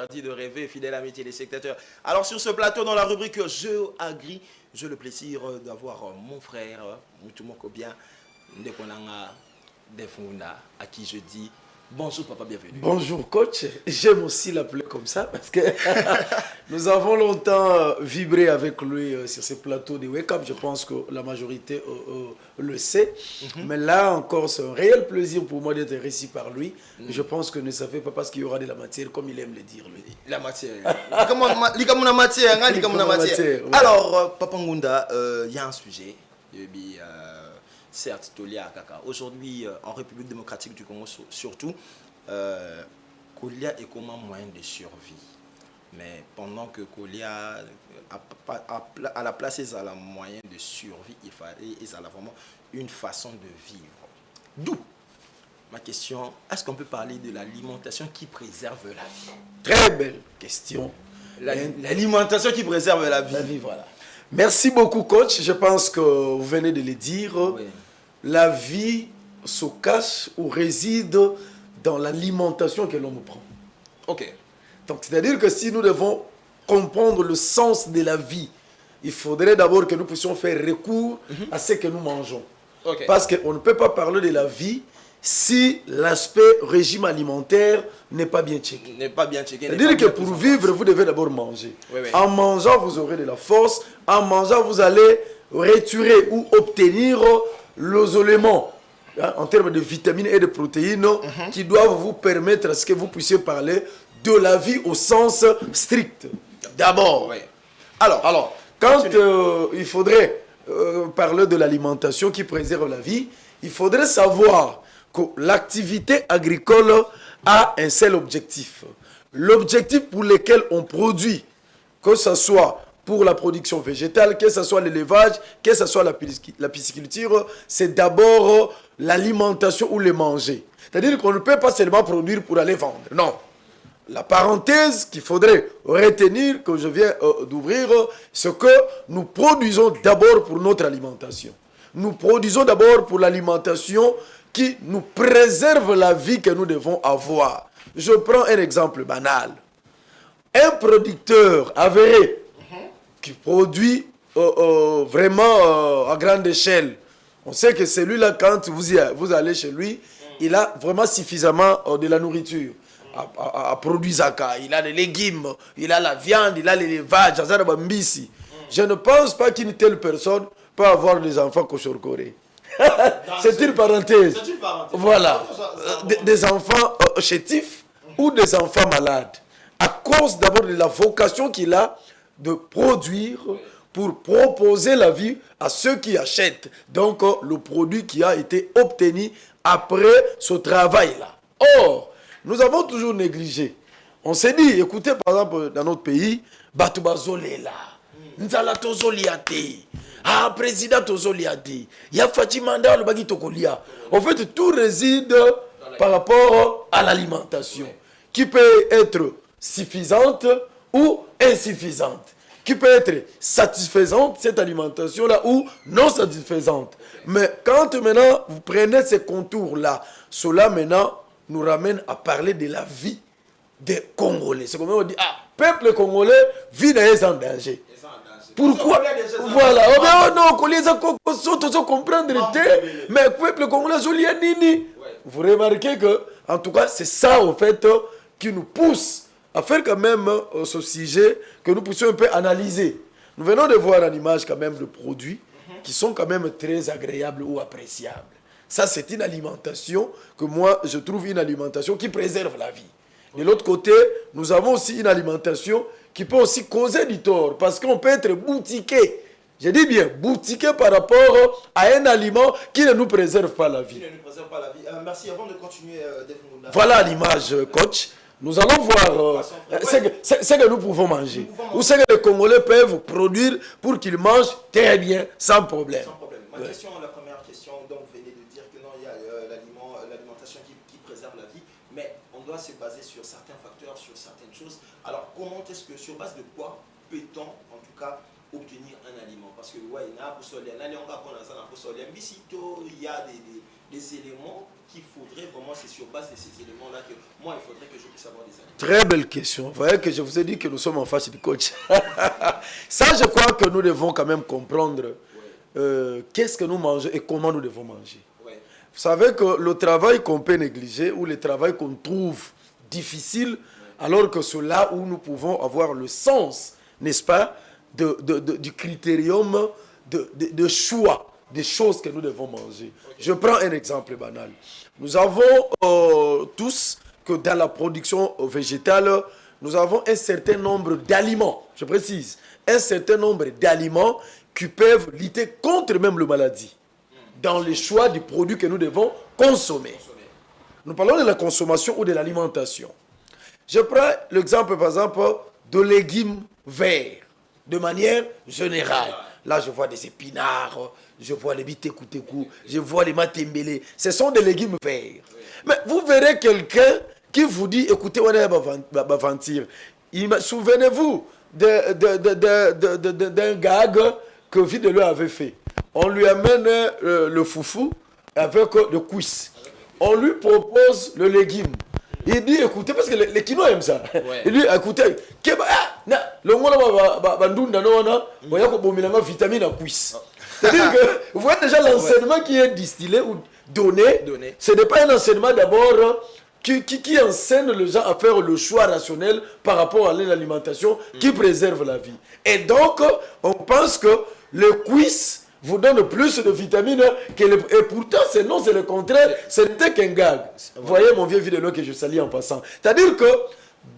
interdit de rêver, fidèle ami téléspectateurs. Alors sur ce plateau, dans la rubrique Jeux agri, j'ai le plaisir d'avoir mon frère, Moutoumoko bien, Ndekonanga Defunda, à qui je dis bonjour papa, bienvenue. Bonjour coach, j'aime aussi l'appeler comme ça parce que nous avons longtemps vibré avec lui sur ces plateaux de Wake Up. Je pense que la majorité le sait. Mais là encore, c'est un réel plaisir pour moi d'être ici par lui. Je pense que ne savez pas parce qu'il y aura de la matière, comme il aime le dire lui. La matière. Alors, Papa Ngunda, il y a un sujet. Certes, Tolia Kaka. Aujourd'hui, en République démocratique du Congo, surtout, Kolia est comme un moyen de survie. Mais pendant que Kolia, à la place, ils ont un moyen de survie, ils ont vraiment une façon de vivre. D'où ma question, est-ce qu'on peut parler de l'alimentation qui préserve la vie? Très belle question. L'alimentation qui préserve la vie. La vie, voilà. Merci beaucoup, coach. Je pense que vous venez de le dire. Oui. La vie se cache ou réside dans l'alimentation que l'on prend. Ok. Donc, c'est-à-dire que si nous devons comprendre le sens de la vie, il faudrait d'abord que nous puissions faire recours à ce que nous mangeons. Okay. Parce qu'on ne peut pas parler de la vie si l'aspect régime alimentaire n'est pas bien checké. C'est-à-dire que pour vivre, vous devez d'abord manger. Oui, oui. En mangeant, vous aurez de la force. En mangeant, vous allez retirer ou obtenir les éléments en termes de vitamines et de protéines qui doivent vous permettre à ce que vous puissiez parler de la vie au sens strict. D'abord. Oui. Alors, quand il faudrait parler de l'alimentation qui préserve la vie, il faudrait savoir que l'activité agricole a un seul objectif. L'objectif pour lequel on produit, que ce soit pour la production végétale, que ce soit l'élevage, que ce soit la pisciculture, c'est d'abord l'alimentation ou le manger. C'est-à-dire qu'on ne peut pas seulement produire pour aller vendre. Non. La parenthèse qu'il faudrait retenir, que je viens d'ouvrir, c'est que nous produisons d'abord pour notre alimentation. Nous produisons d'abord pour l'alimentation qui nous préserve la vie que nous devons avoir. Je prends un exemple banal. Un producteur avéré qui produit vraiment à grande échelle. On sait que celui-là, quand vous allez chez lui, il a vraiment suffisamment de la nourriture à produire Zaka. Il a des légumes, il a la viande, il a l'élevage, je ne pense pas qu'une telle personne peut avoir des enfants cochorcorés. C'est une parenthèse. Voilà. Des enfants chétifs ou des enfants malades. À cause d'abord de la vocation qu'il a de produire pour proposer la vie à ceux qui achètent. Donc, le produit qui a été obtenu après ce travail-là. Or, nous avons toujours négligé. On s'est dit, écoutez, par exemple, dans notre pays, Batoubazolela, Nzala Tozoliate, président Tozoliate, ya Fatimanda le Bagi Tokolia. En fait, tout réside par rapport à l'alimentation, qui peut être suffisante ou insuffisante, qui peut être satisfaisante, cette alimentation-là, ou non satisfaisante. Mais quand maintenant vous prenez ces contours-là, cela maintenant nous ramène à parler de la vie des Congolais. C'est comme on dit, peuple congolais vit dans un danger. Pourquoi? Voilà. Oh non, comprendre. Mais peuple congolais, vous remarquez que, en tout cas, c'est ça, en fait, qui nous pousse à faire quand même ce sujet que nous puissions un peu analyser. Nous venons de voir une image quand même de produits qui sont quand même très agréables ou appréciables. Ça, c'est une alimentation que moi, je trouve une alimentation qui préserve la vie. De l'autre côté, nous avons aussi une alimentation qui peut aussi causer du tort parce qu'on peut être boutiqué. Je dis bien, boutiqué par rapport à un aliment qui ne nous préserve pas la vie. Qui ne nous préserve pas la vie. Merci, avant de continuer. Voilà l'image, coach. Nous allons voir ce que nous pouvons manger. Ou ce que les Congolais peuvent produire pour qu'ils mangent très bien, sans problème. Sans problème. Ma question, la première question, donc vous venez de dire que non, il y a l'alimentation qui préserve la vie, mais on doit se baser sur certains facteurs, sur certaines choses. Alors, comment est-ce que, sur base de quoi peut-on, en tout cas, obtenir un aliment? Parce que, ouais, il y a des éléments qu'il faudrait vraiment, c'est sur base de ces éléments-là que moi, il faudrait que je puisse avoir des aliments? Très belle question. Vous voyez que je vous ai dit que nous sommes en face du coach. Ça, je crois que nous devons quand même comprendre qu'est-ce que nous mangeons et comment nous devons manger. Ouais. Vous savez que le travail qu'on peut négliger ou le travail qu'on trouve difficile, alors que c'est là où nous pouvons avoir le sens, n'est-ce pas, du critérium de choix des choses que nous devons manger. Okay. Je prends un exemple banal. Nous avons tous que dans la production végétale, nous avons un certain nombre d'aliments, je précise, un certain nombre d'aliments qui peuvent lutter contre même la maladie dans les choix du produit que nous devons consommer. Nous parlons de la consommation ou de l'alimentation. Je prends l'exemple, par exemple, de légumes verts, de manière générale. Là, je vois des épinards, je vois les bitekoutekou, je vois les matembele. Ce sont des légumes verts. Mais vous verrez quelqu'un qui vous dit, écoutez, on est mentir. Souvenez-vous d'un gag que Videlo avait fait. On lui amène le foufou avec le cuisse. On lui propose le légume. Il dit, écoutez, parce que les Kinois aiment ça. Ouais. Il dit, écoutez, le vitamine à cuisse. C'est-à-dire que vous voyez déjà l'enseignement qui est distillé ou donné. Ce n'est pas un enseignement d'abord qui enseigne les gens à faire le choix rationnel par rapport à l'alimentation qui préserve la vie. Et donc, on pense que le cuisse vous donne plus de vitamines que et pourtant, c'est le contraire. Ce n'était qu'un gag. Vous voyez mon vieux vidéo que je salue en passant. C'est-à-dire que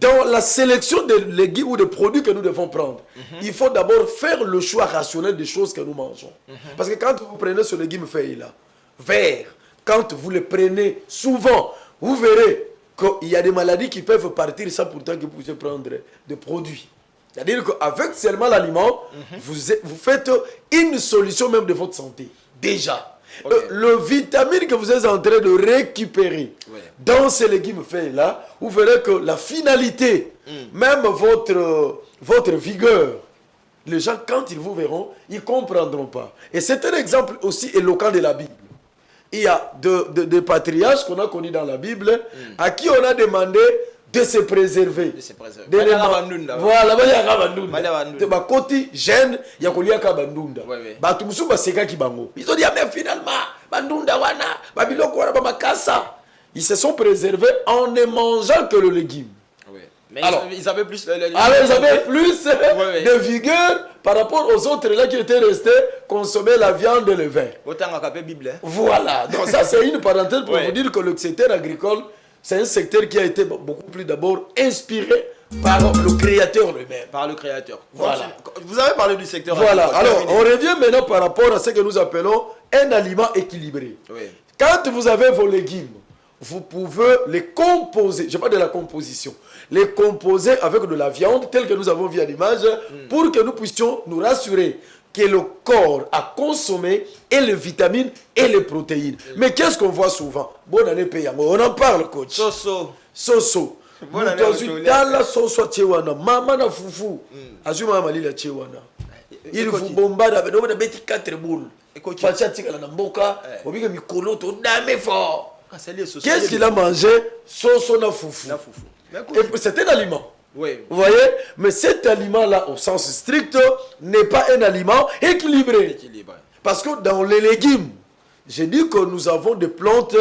dans la sélection des légumes ou des produits que nous devons prendre, il faut d'abord faire le choix rationnel des choses que nous mangeons. Parce que quand vous prenez ce légume vert, quand vous le prenez souvent, vous verrez qu'il y a des maladies qui peuvent partir sans pourtant que vous puissiez prendre des produits. C'est-à-dire qu'avec seulement l'aliment, vous faites une solution même de votre santé. Déjà. Okay. Le vitamine que vous êtes en train de récupérer dans ces légumes faits-là, vous verrez que la finalité, même votre vigueur, les gens, quand ils vous verront, ils ne comprendront pas. Et c'est un exemple aussi éloquent de la Bible. Il y a des patriarches qu'on a connus dans la Bible, à qui on a demandé de se préserver. Voilà, il y a Kabandunda. Bakoti, jeune, il y a Kolia Kabandunda. Batumusu baseka kibango. Ils ont dit, mais finalement, Bandunda wana, Babiloko wana, Bamakasa. Ils se sont préservés en ne mangeant que le légume. Mais alors, ils avaient plus de vigueur par rapport aux autres là qui étaient restés consommer la viande et le vin. Autant à la Bible. Voilà. Donc ça, c'est une parenthèse pour vous dire que le secteur agricole, c'est un secteur qui a été beaucoup plus d'abord inspiré par le créateur lui-même. Par le créateur. Voilà. Vous avez parlé du secteur agricole. Voilà. Alors, on revient maintenant par rapport à ce que nous appelons un aliment équilibré. Oui. Quand vous avez vos légumes, vous pouvez les composer, je parle de la composition, les composer avec de la viande, telle que nous avons vu à l'image, pour que nous puissions nous rassurer que le corps a consommé et les vitamines et les protéines. Mais qu'est-ce qu'on voit souvent? Bonne année payant. On en parle, coach. Soso. Bonne année maman na fufu. Azuma malila chewana. Il vous bombarde avec des petits 4 boules. Fachatika na mboka, obiga mikolo to dame fort. Qu'est-ce qu'il a mangé? Soso na fufu. Et c'est un aliment. Oui. Vous voyez? Mais cet aliment-là, au sens strict, n'est pas un aliment équilibré. Parce que dans les légumes, j'ai dit que nous avons des plantes,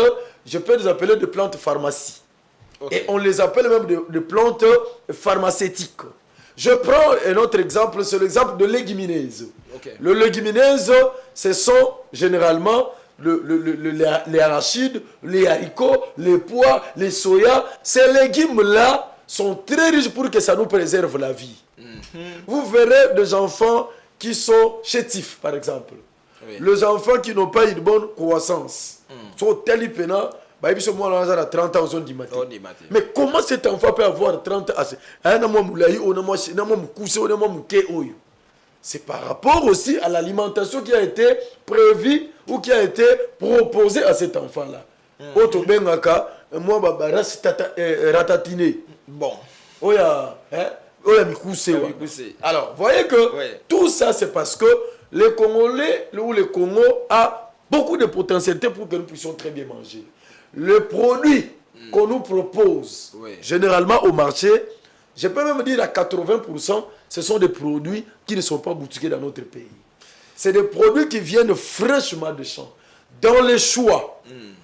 je peux les appeler des plantes pharmacie. Okay. Et on les appelle même des plantes pharmacéutiques. Je prends un autre exemple, c'est l'exemple de légumineuses. Okay. Le légumineuse, ce sont généralement les arachides, les haricots, les pois, les soya. Ces légumes-là sont très riches pour que ça nous préserve la vie. Vous verrez des enfants qui sont chétifs, par exemple. Oui. Les enfants qui n'ont pas une bonne croissance. Sont tellement pénants. Ils sont à 30 ans du matin. Mais comment cet enfant peut avoir 30 ans? C'est par rapport aussi à l'alimentation qui a été prévue ou qui a été proposée à cet enfant-là. Autre bengaka, moi, ratatiné. Bon. Alors, voyez que tout ça, c'est parce que les Congolais ou le Congo a beaucoup de potentialité pour que nous puissions très bien manger. le produit qu'on nous propose, généralement au marché, je peux même dire à 80%, ce sont des produits qui ne sont pas boutiqués dans notre pays. C'est des produits qui viennent fraîchement de champs. Dans le choix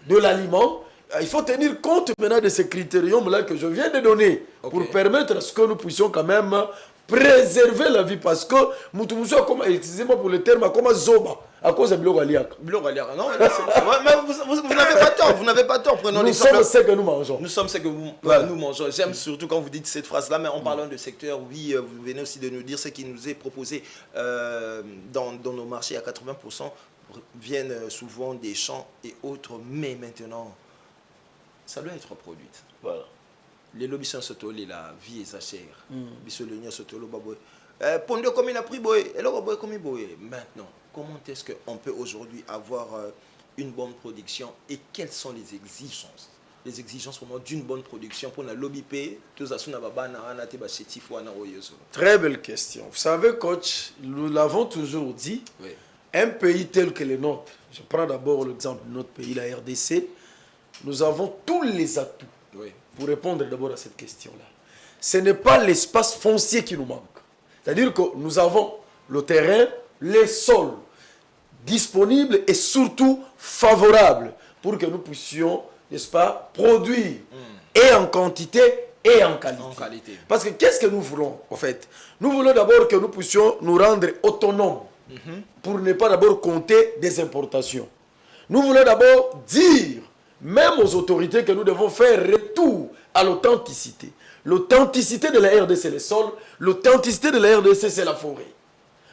de l'aliment, il faut tenir compte maintenant de ces critériums-là que je viens de donner pour permettre à ce que nous puissions quand même préserver la vie. Parce que, excusez-moi pour le terme, comme Zoba, à cause de Blogaliak. Non, mais vous n'avez pas tort, vous n'avez pas tort. Nous sommes ce que nous mangeons. Nous sommes ce que nous mangeons. J'aime surtout quand vous dites cette phrase-là, mais en parlant de secteur, oui, vous venez aussi de nous dire ce qui nous est proposé dans nos marchés à 80%. Viennent souvent des champs et autres, mais maintenant, ça doit être produit. Voilà. Les lobbies sont sautés, la vie est sa chair. Bissolinia sauté le baboy. Pondé comme il a pris boy, et le baboy comme il boy. Maintenant, comment est-ce qu'on peut aujourd'hui avoir une bonne production et quelles sont les exigences? Les exigences vraiment d'une bonne production pour la lobby pay, tous à son ababa na anate ba chetifo na oyeso. Très belle question. Vous savez, coach, nous l'avons toujours dit. Oui. Un pays tel que le nôtre, je prends d'abord l'exemple de notre pays, la RDC, nous avons tous les atouts pour répondre d'abord à cette question-là. Ce n'est pas l'espace foncier qui nous manque. C'est-à-dire que nous avons le terrain, les sols disponibles et surtout favorables pour que nous puissions, n'est-ce pas, produire et en quantité et en qualité. Parce que qu'est-ce que nous voulons, en fait? Nous voulons d'abord que nous puissions nous rendre autonomes. Pour ne pas d'abord compter des importations. Nous voulons d'abord dire, même aux autorités, que nous devons faire retour à l'authenticité. L'authenticité de la RDC, c'est les sols. L'authenticité de la RDC, c'est la forêt.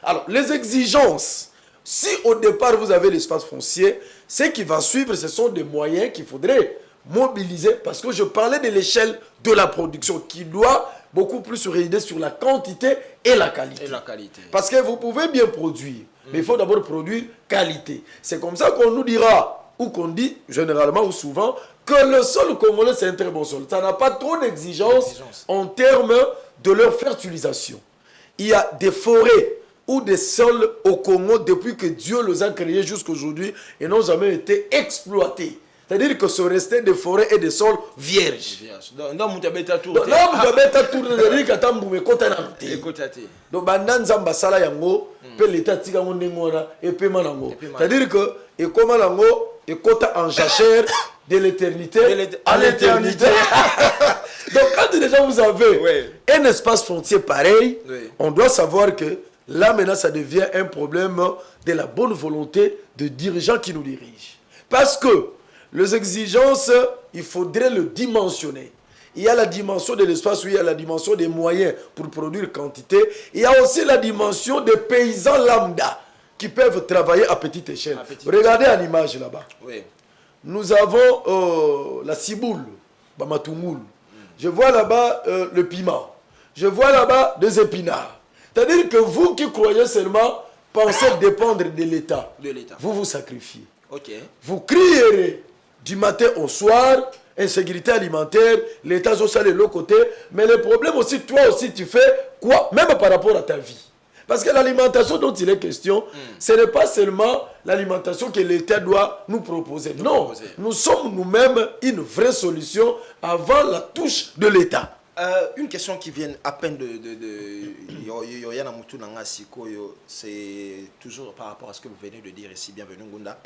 Alors, les exigences, si au départ vous avez l'espace foncier, ce qui va suivre, ce sont des moyens qu'il faudrait mobiliser, parce que je parlais de l'échelle de la production qui doit beaucoup plus se réaliser sur la quantité et la qualité. Parce que vous pouvez bien produire, mais il faut d'abord produire qualité. C'est comme ça qu'on nous dira, ou qu'on dit généralement ou souvent, que le sol congolais c'est un très bon sol. Ça n'a pas trop d'exigences en termes de leur fertilisation. Il y a des forêts ou des sols au Congo depuis que Dieu les a créés jusqu'à aujourd'hui et n'ont jamais été exploités. C'est-à-dire que ce restait des forêts et des sols vierges. Donc, c'est-à-dire que et comme et en jachère de l'éternité à l'éternité. Donc quand déjà vous avez un espace foncier pareil, on doit savoir que là maintenant ça devient un problème de la bonne volonté de dirigeants qui nous dirigent. Parce que les exigences, il faudrait le dimensionner. Il y a la dimension de l'espace, il y a la dimension des moyens pour produire quantité. Il y a aussi la dimension des paysans lambda qui peuvent travailler à petite échelle. Regardez à l'image là-bas. Nous avons la ciboule, Bamatungoul. Je vois là-bas le piment. Je vois là-bas des épinards. C'est-à-dire que vous qui croyez seulement penser dépendre de l'État, vous vous sacrifiez. Vous crierez du matin au soir, insécurité alimentaire, l'État social de l'autre côté, mais le problème aussi, toi aussi, tu fais quoi, même par rapport à ta vie. Parce que l'alimentation dont il est question, ce n'est pas seulement l'alimentation que l'État doit nous proposer. Non, nous sommes nous-mêmes une vraie solution avant la touche de l'État. Une question qui vient à peine c'est toujours par rapport à ce que vous venez de dire ici. Bienvenue, Ngunda.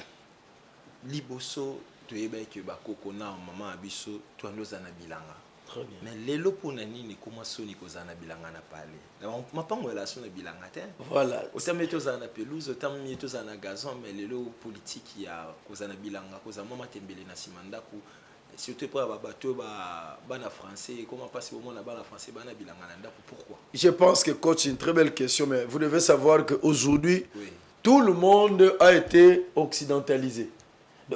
Liboso, tu es bien que Bakokona, maman Abisso, tu as nos anabilanga. Très bien. Mais les lopes ni comment sonner qu'aux anabilanga n'a parlé. Ma pas moi la sonne bilanga. Voilà. Au terme de tous en pelouse, au terme de tous en gazon, mais les lots politiques il y a aux anabilanga, aux amants tembele na simandaku. Surtout pour les bateaux, les Français, comment passer au monde les Français, pourquoi? Je pense que coach, c'est une très belle question, mais vous devez savoir qu'aujourd'hui, tout le monde a été occidentalisé.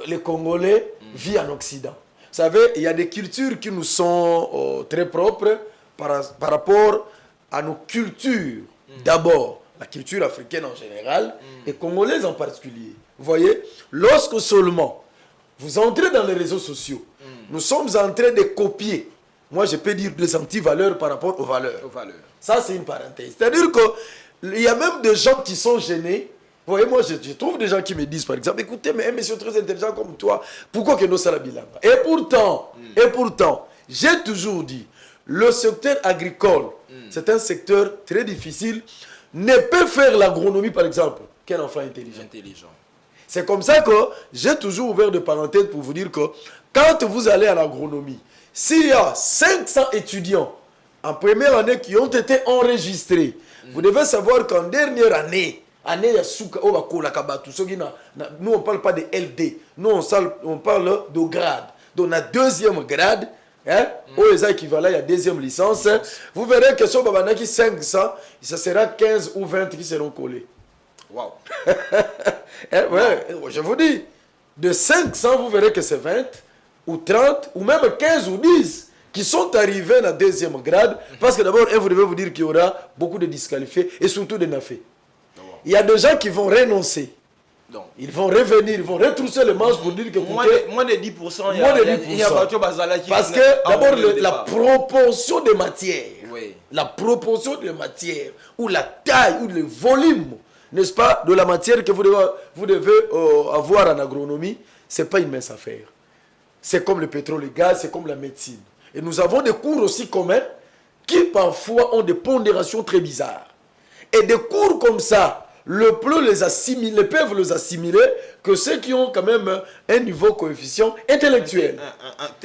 Les Congolais vivent en Occident. Vous savez, il y a des cultures qui nous sont très propres par rapport à nos cultures. D'abord, la culture africaine en général et congolaise en particulier. Vous voyez, lorsque seulement vous entrez dans les réseaux sociaux, nous sommes en train de copier, moi je peux dire des anti-valeurs par rapport aux valeurs. Ça c'est une parenthèse. C'est-à-dire qu'il y a même des gens qui sont gênés Vous voyez, moi, je trouve des gens qui me disent, par exemple, écoutez, mais un monsieur très intelligent comme toi, pourquoi que nous sommes bilanga? Et pourtant, j'ai toujours dit, le secteur agricole, c'est un secteur très difficile, ne peut faire l'agronomie, par exemple, qu'un enfant intelligent. C'est comme ça que j'ai toujours ouvert de parenthèses pour vous dire que quand vous allez à l'agronomie, s'il y a 500 étudiants en première année qui ont été enregistrés, vous devez savoir qu'en dernière année, nous on ne parle pas de LD, nous on parle de grade. Donc la deuxième grade, aux équivalents, il y a deuxième licence. Vous verrez que sur Babanaki 500, ce sera 15 ou 20 qui seront collés. Wow. Ouais, je vous dis, de 500, vous verrez que c'est 20 ou 30 ou même 15 ou 10 qui sont arrivés à la deuxième grade. Parce que d'abord, vous devez vous dire qu'il y aura beaucoup de disqualifiés et surtout des nafés. Il y a des gens qui vont renoncer. Donc, ils vont revenir, ils vont retrousser les manches pour dire que... Moins de 10%. Il y a parce que d'abord, la proportion de matière, la proportion de matière, ou la taille, ou le volume, n'est-ce pas, de la matière que vous devez avoir en agronomie, ce n'est pas une mince affaire. C'est comme le pétrole, le gaz, c'est comme la médecine. Et nous avons des cours aussi communs qui parfois ont des pondérations très bizarres. Et des cours comme ça, peuvent les assimiler que ceux qui ont quand même un niveau coefficient intellectuel.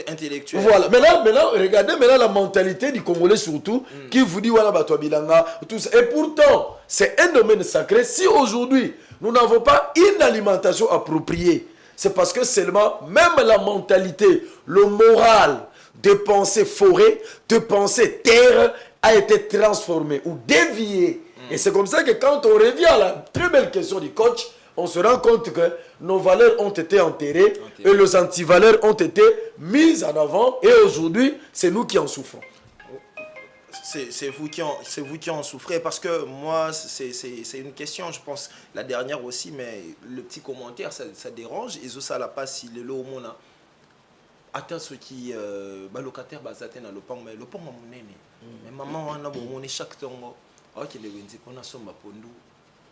Intellectuel. Voilà. Maintenant, regardez la mentalité du Congolais surtout, qui vous dit voilà, toi bilanga, tout ça. Et pourtant, c'est un domaine sacré. Si aujourd'hui, nous n'avons pas une alimentation appropriée, c'est parce que seulement, même la mentalité, le moral de penser forêt, de penser terre, a été transformé ou dévié. Et c'est comme ça que quand on revient à la très belle question du coach, on se rend compte que nos valeurs ont été enterrées et les antivaleurs ont été mises en avant. Et aujourd'hui, c'est nous qui en souffrons. C'est vous qui en souffrez parce que moi, c'est une question, je pense, la dernière aussi, mais le petit commentaire, ça dérange. Et ça la passe, il est là au monde. Attends, ceux qui locataires basatent dans le pont, mais le pont m'a monnaie. Mais maman, on a monnaie chaque temps. Ok, les wenzi qu'on a somba pondu.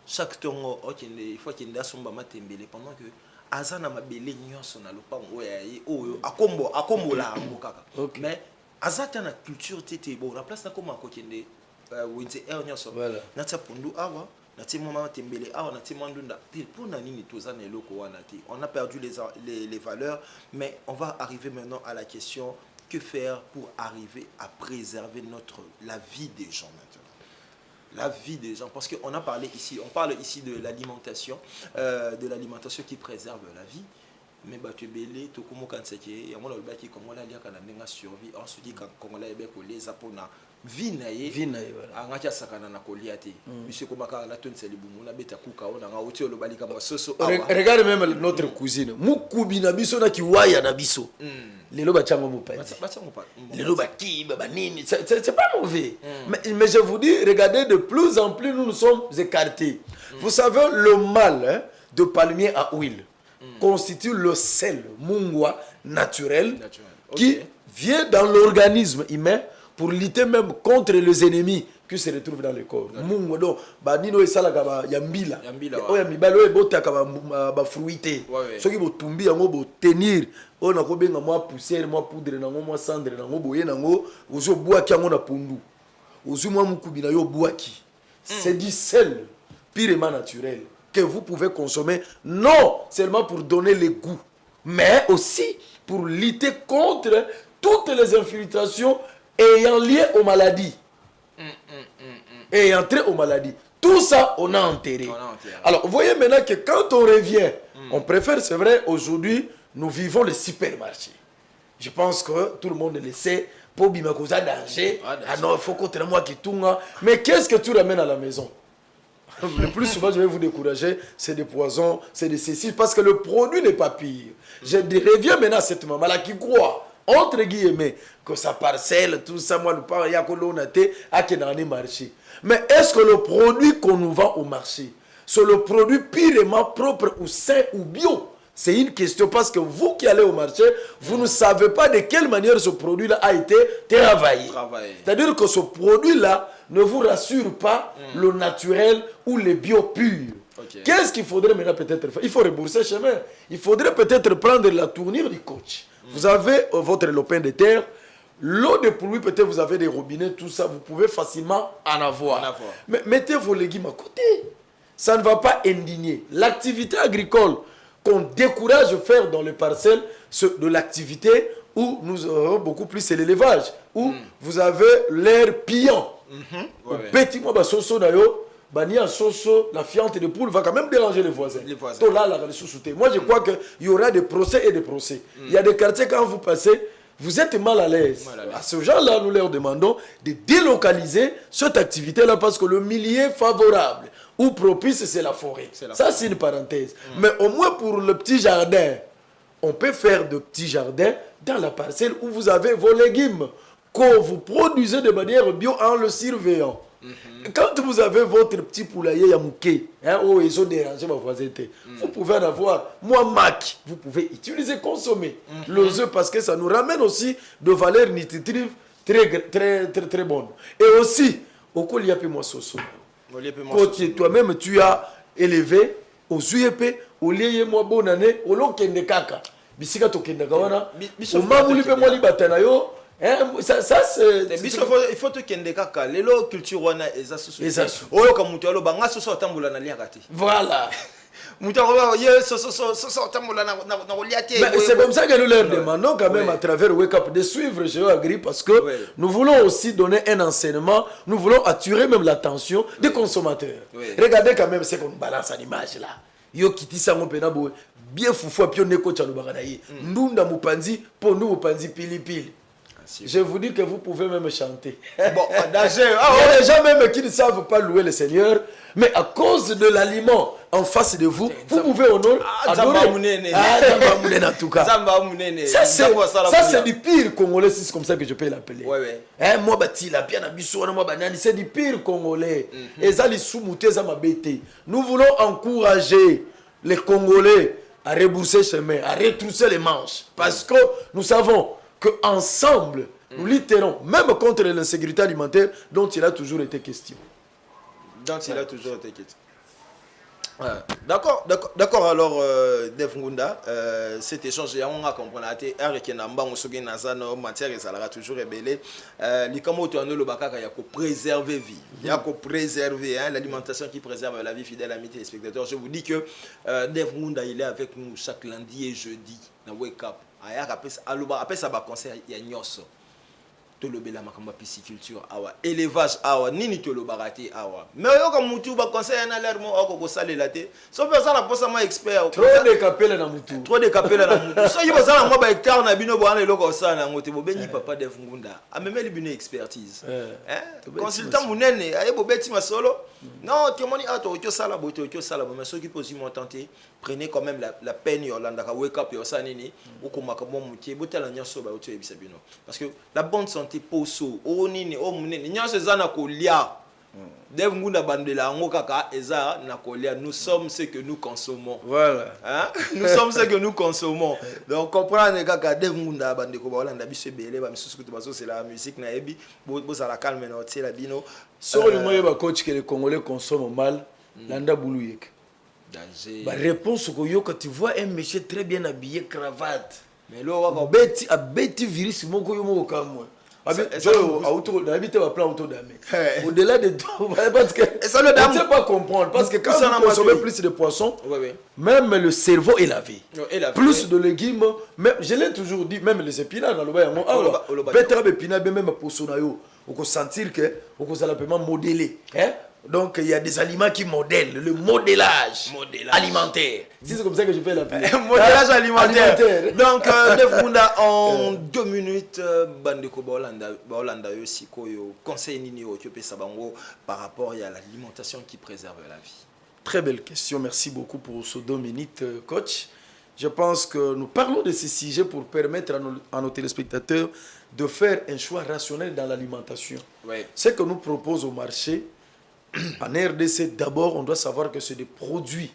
Chaque temps, ok, il faut qu'il y ait un somba matembele pendant que Azana ma belé nyonso na lopa ouais akombo la kaka. Mais Azata na culture tete bon la place na comme à côté de wenzi nyonso. Na tsa pondu awa na ti mama matembele awa na ti mandunda. Pour na nini tozana eloko wana ti. On a perdu les valeurs, mais on va arriver maintenant à la question que faire pour arriver à préserver la vie des gens maintenant. La vie des gens, parce qu'on a parlé ici, on parle ici de l'alimentation qui préserve la vie. Mais tu belé, tu comme quand c'est qu'il y a mon olba qui comme on a dit qu'on a une survie, on se dit qu'on a eu les zapona vie naie, en a sakana na koliate. Monsieur Komaka na tonne c'est le boum, on a bêta kuka, on a outé le bali comme soso. Regarde même notre cousine, Mukubi na biso na kiwaya na biso. Les loba tchama moupa. Les loba ki, babanini, c'est pas mauvais. Mais je vous dis, regardez, de plus en plus nous nous sommes écartés. Vous savez, le mal de palmier à huile constitue le sel mungwa naturel qui vient dans l'organisme humain pour lutter même contre les ennemis qui se retrouvent dans le corps. Mungwa donc banino esala yambila. Oya mibalo ebota ba fruité. Soki bo tumbi yango bo tenir on a kobenga moi poussière moi poudre nango moi cendre nango boye nango ozo boaki yango na pundu. Ozo moi mukubi na yo boaki. C'est du sel purement naturel que vous pouvez consommer, non seulement pour donner le goût, mais aussi pour lutter contre toutes les infiltrations ayant lieu aux maladies. Et entrer aux maladies. Tout ça, on a enterré. Alors, vous voyez maintenant que quand on revient, on préfère, c'est vrai, aujourd'hui, nous vivons les supermarchés. Je pense que tout le monde le sait. Pour Bimakosa danger. Ah non, il faut qu'on te moi qui tourne. Mais qu'est-ce que tu ramènes à la maison? Le plus souvent, je vais vous décourager, c'est des poisons, c'est des céciles, parce que le produit n'est pas pire. Je reviens maintenant à cette maman-là qui croit, entre guillemets, que sa parcelle, tout ça, moi, le pain, il y a que l'on a été, à qui dans les marchés. Mais est-ce que le produit qu'on nous vend au marché, c'est le produit purement propre ou sain ou bio? C'est une question parce que vous qui allez au marché, vous ne savez pas de quelle manière ce produit-là a été travaillé. C'est-à-dire que ce produit-là ne vous rassure pas le naturel ou le bio pur. Qu'est-ce qu'il faudrait maintenant peut-être faire? Il faut rembourser le chemin. Il faudrait peut-être prendre la tournure du coach. Vous avez votre lopin de terre. L'eau de pluie, peut-être vous avez des robinets, tout ça, vous pouvez facilement en avoir. Mais mettez vos légumes à côté. Ça ne va pas indigner. L'activité agricole qu'on décourage de faire dans les parcelles, de l'activité où nous aurons beaucoup plus, c'est l'élevage, où vous avez l'air pillant. Petit moi, soso d'ailleurs, la fiente de poule va quand même déranger les voisins. Moi, je crois qu'il y aura des procès et des procès. Il y a des quartiers, quand vous passez, vous êtes mal à l'aise. À ce genre-là, nous leur demandons de délocaliser cette activité-là parce que le milieu favorable ou propice, c'est la forêt. Ça, c'est une parenthèse. Mais au moins pour le petit jardin, on peut faire de petits jardins dans la parcelle où vous avez vos légumes que vous produisez de manière bio en le surveillant. Quand vous avez votre petit poulailler Yamouké, où ils ont dérangé ma voisine, vous pouvez en avoir. Moi, Mac, vous pouvez utiliser, consommer les œufs parce que ça nous ramène aussi de valeurs nutritives très bonnes. Et aussi, au Koliapi Moissoso, toi-même, tu as élevé aux UEP, au lié moi bonne année, au long kende kaka. Bisika to kende kawana, au mamuli pe moi libatana yo. Ça c'est il faut que kende kaka lelo culture wana ezasu oyo ka mutu alo banga soso tambula na lia kati voilà mutu alo ye soso tambula na lia te. C'est comme ça que nous leur demandons quand même à travers Wake Up de suivre GeoAgri parce que nous voulons aussi donner un enseignement, nous voulons attirer même l'attention des consommateurs. Regardez quand même ce qu'on balance à l'image là. Yo kiti sango pena boy bien foufou pio neko tchalo bagadaye ndunda mupanzi po nous mupanzi pili pili. Je vous dis que vous pouvez même chanter. Bon, il y a des gens même qui ne savent pas louer le Seigneur, mais à cause de l'aliment en face de vous, vous pouvez honorer. En tout cas. Ça, c'est du pire congolais, c'est comme ça que je peux l'appeler. Moi, c'est du pire congolais. Nous voulons encourager les Congolais à rebourser chemin, à retrousser les manches. Parce que nous savons qu'ensemble, nous lutterons, même contre l'insécurité alimentaire dont il a toujours été question. D'accord, alors, Dave Ngunda, cet échange, on a compris que matière et ça toujours ébélé. Les camotes en le bakaka, il y a préserver vie. Il y a préserver l'alimentation qui préserve la vie, fidèle amis téléspectateurs. Je vous dis que Dave Ngunda, il est avec nous chaque lundi et jeudi dans Wake Up. Après ça, conseil, il y a Nyos. Tolobela makamba pisciculture awa élevage awa nini tolobarate awa mais yo comme mutu ba conseil na l'air mo ko salela te so pe ça la posa moi expert trop de capella na mutu so yibo ça na mo ba hectare na bino bo ana eloko ça na ngote bo benyi papa Dave Ngunda amemeli bino expertise consultant munene ayebo beti masolo non témoigner ato okyo sala bo mais ceux qui posent mon tenter prenez quand même la peine Yolanda ka Wake Up yo ça nini okomaka bon mutie botala nyoso ba oto ebisa bino parce que la bonne santé poso o nini o munene nyoso za na kolia Dave Ngunda bandela ngo kaka eza na kolia nous sommes ce que nous consommons voilà nous sommes ce que nous consommons donc comprendre kaka Dave Ngunda bandeko ba Holanda biso belé ba misusu kutu baso c'est la musique na ebi bo ça la calme na otie la bino sur le moyen ba coach que les Congolais consomment mal landa bouluyek bah réponse que yo quand tu vois un monsieur très bien habillé cravate mais là a bêti virus moko yo moko kamwa au-delà de tout parce que ça ne peut pas comprendre parce que quand vous consommez plus de poissons même le cerveau est lavé plus de légumes même je l'ai toujours dit même les épinards dans le bain peut-être épinards même pour sonayo on peut sentir que on peut simplement modeler donc il y a des aliments qui modèlent le modélage alimentaire. C'est comme ça que je fais l'appeler. Modélage alimentaire. Donc Dave Ngunda en 2 minutes bandeko Holanda yo sikoyo conseil nini o tiope sabango par rapport à l'alimentation qui préserve la vie. Très belle question, merci beaucoup pour ce 2 minutes coach. Je pense que nous parlons de ces sujets pour permettre à nos téléspectateurs de faire un choix rationnel dans l'alimentation. Ce que nous propose au marché en RDC, d'abord, on doit savoir que c'est des produits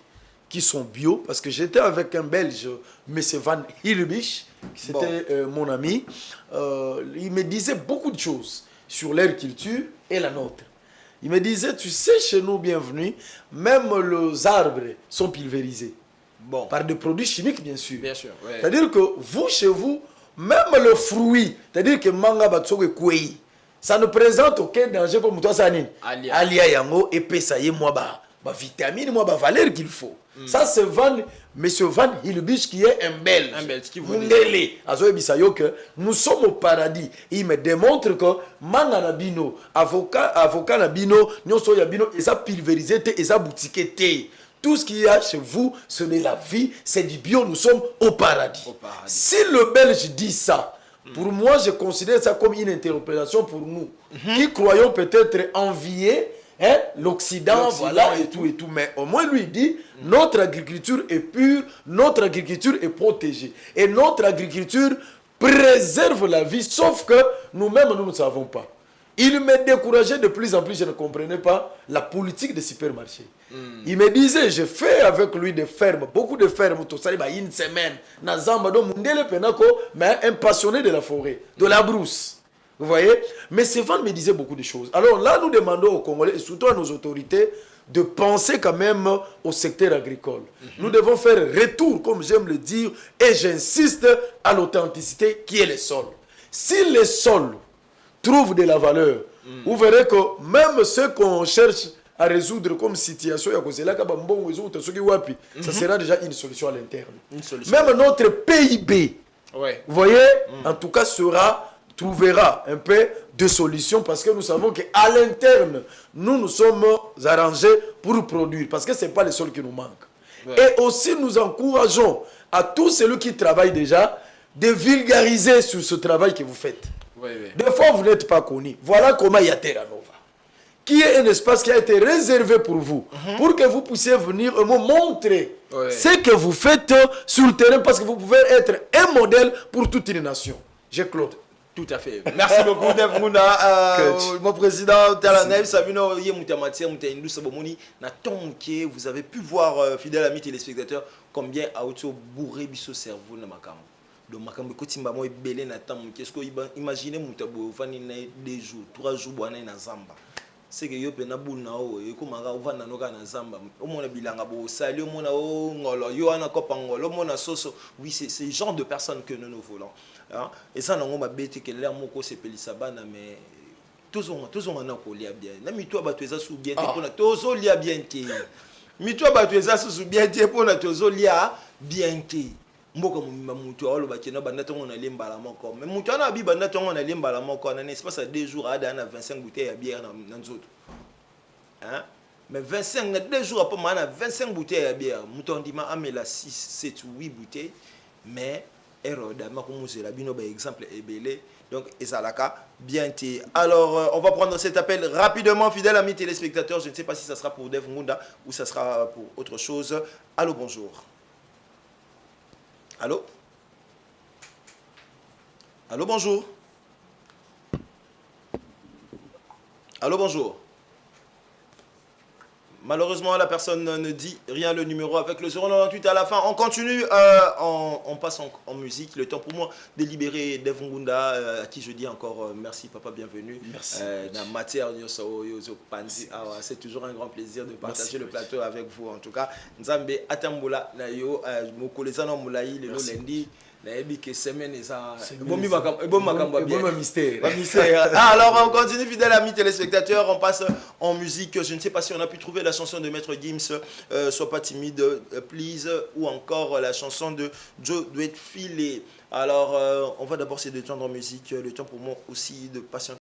qui sont bio, parce que j'étais avec un Belge, M. Van Hilbich, c'était mon ami. Il me disait beaucoup de choses sur leur culture et la nôtre. Il me disait, tu sais, chez nous, bienvenue, même les arbres sont pulvérisés. Bon. Par des produits chimiques, bien sûr. Bien sûr, ouais. C'est-à-dire que vous, chez vous, même le fruit, c'est-à-dire que manga batsoge kouei, ça ne présente aucun danger pour toi, ça n'est. Alia yango, et ça y est, moi, vitamine, moi, valeur qu'il faut. Ça se vend, monsieur Van Hilbich, qui est un Belge. Un Belge, qui vous dit. Nous sommes au paradis. Il me démontre que manga nabino, avocat nabino, nyoso yabino, et ça pulvérisé, et ça boutiqué. Tout ce qu'il y a chez vous, ce n'est la vie, c'est du bio, nous sommes au paradis. Si le Belge dit ça, pour moi, je considère ça comme une interpellation pour nous, qui croyons peut-être envier l'Occident, voilà, et tout. Mais au moins, lui, il dit, notre agriculture est pure, notre agriculture est protégée. Et notre agriculture préserve la vie, sauf que nous-mêmes, nous ne savons pas. Il me décourageait de plus en plus, je ne comprenais pas la politique des supermarchés. Il me disait, je fais avec lui des fermes, beaucoup de fermes, tout ça, une semaine, mais un passionné de la forêt, de la brousse. Vous voyez? Mais Sévan me disait beaucoup de choses. Alors là, nous demandons aux Congolais, et surtout à nos autorités, de penser quand même au secteur agricole. Nous devons faire retour, comme j'aime le dire, et j'insiste à l'authenticité qui est le sol. Si le sol trouve de la valeur, vous verrez que même ce qu'on cherche à résoudre comme situation, ça sera déjà une solution à l'interne. Même notre PIB, vous voyez, en tout cas, trouvera un peu de solutions parce que nous savons qu'à l'interne, nous sommes arrangés pour produire parce que ce n'est pas le sol qui nous manque. Et aussi, nous encourageons à tous ceux qui travaillent déjà de vulgariser sur ce travail que vous faites. Des fois, vous n'êtes pas connus. Voilà comment il y a Terra Nova, qui est un espace qui a été réservé pour vous, pour que vous puissiez venir me montrer ce que vous faites sur le terrain, parce que vous pouvez être un modèle pour toute une nation. Je Claude. Tout à fait. Merci beaucoup, Dave Ngunda. Mon président, vous avez pu voir, fidèles amis téléspectateurs, combien auto bourré biso cerveau na makam. Donc, makam kotimba mo belé na tam. Qu'est-ce que imaginez mutabo vani na 2 jours, 3 jours boana na zamba. C'est que yo pena buna o e komanga uvana noka na zamba. O mona bilanga bo sali o mona o ngolo yo ana kopangolo mona soso. Oui, c'est ce genre de personnes que nous voulons. Hein? Et ça, on a bêté que l'air moko c'est pelisabana, mais tous on a bien. Na mitwa batweza sous bien pour na tozo lia bien té. Mitwa batweza sous bien té pour na tozo lia bien té. Mboka mutu alo bakena banda tongo na lemba la moko. Mais mutu ana bi banda tongo na lemba la moko na espace à 2 jours ada na 25 bouteilles à bière na nzoto. Hein? Mais 25 na 2 jours après mana 25 bouteilles à bière. Mutu ndima amela 6 7 8 bouteilles, mais exemple ebélé donc ezalaka bien té. Alors on va prendre cet appel rapidement, fidèles amis téléspectateurs. Je ne sais pas si ça sera pour Dave Ngunda ou ça sera pour autre chose. Allô, bonjour. Allô? Allô, bonjour. Allô, bonjour. Malheureusement, la personne ne dit rien, le numéro avec le 098 à la fin. On continue, on passe en musique. Le temps pour moi de libérer Dave Ngunda, à qui je dis encore merci, papa, bienvenue. Merci. Dans matière, c'est toujours un grand plaisir de partager le plateau avec vous. En tout cas, Nzambe Atambola, Nayo, Mokolezano Moulaï, le lundi. Alors on continue, fidèles amis téléspectateurs, on passe en musique. Je ne sais pas si on a pu trouver la chanson de Maître Gims, Sois pas timide, please, ou encore la chanson de Joe Doit Filer. Alors on va d'abord se détendre en musique, le temps pour moi aussi de patienter.